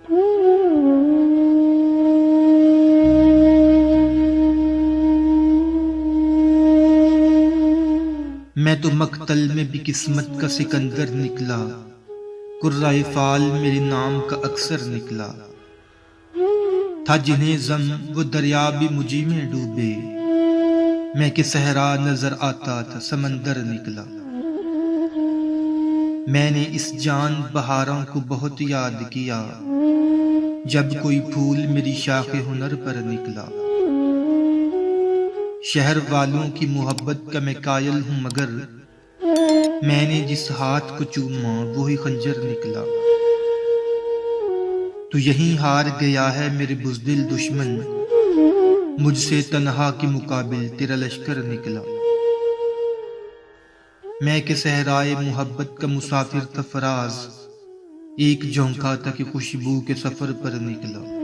میں تو مقتل میں بھی قسمت کا سکندر نکلا، قرۂ فال میرے نام کا اکثر نکلا، تھا جنہیں غم وہ دریا بھی مجھی میں ڈوبے، میں کہ صحرا نظر آتا تھا سمندر نکلا۔ میں نے اس جان بہاروں کو بہت یاد کیا، جب کوئی پھول میری شاخ ہنر پر نکلا۔ شہر والوں کی محبت کا میں قائل ہوں مگر، میں نے جس ہاتھ کو چوما وہی خنجر نکلا۔ تو یہیں ہار گیا ہے میرے بزدل دشمن، مجھ سے تنہا کے مقابل تیرا لشکر نکلا۔ میں کہ صحرائے محبت کا مسافر تھا فراز، ایک جھونکا تھا کہ خوشبو کے سفر پر نکلا۔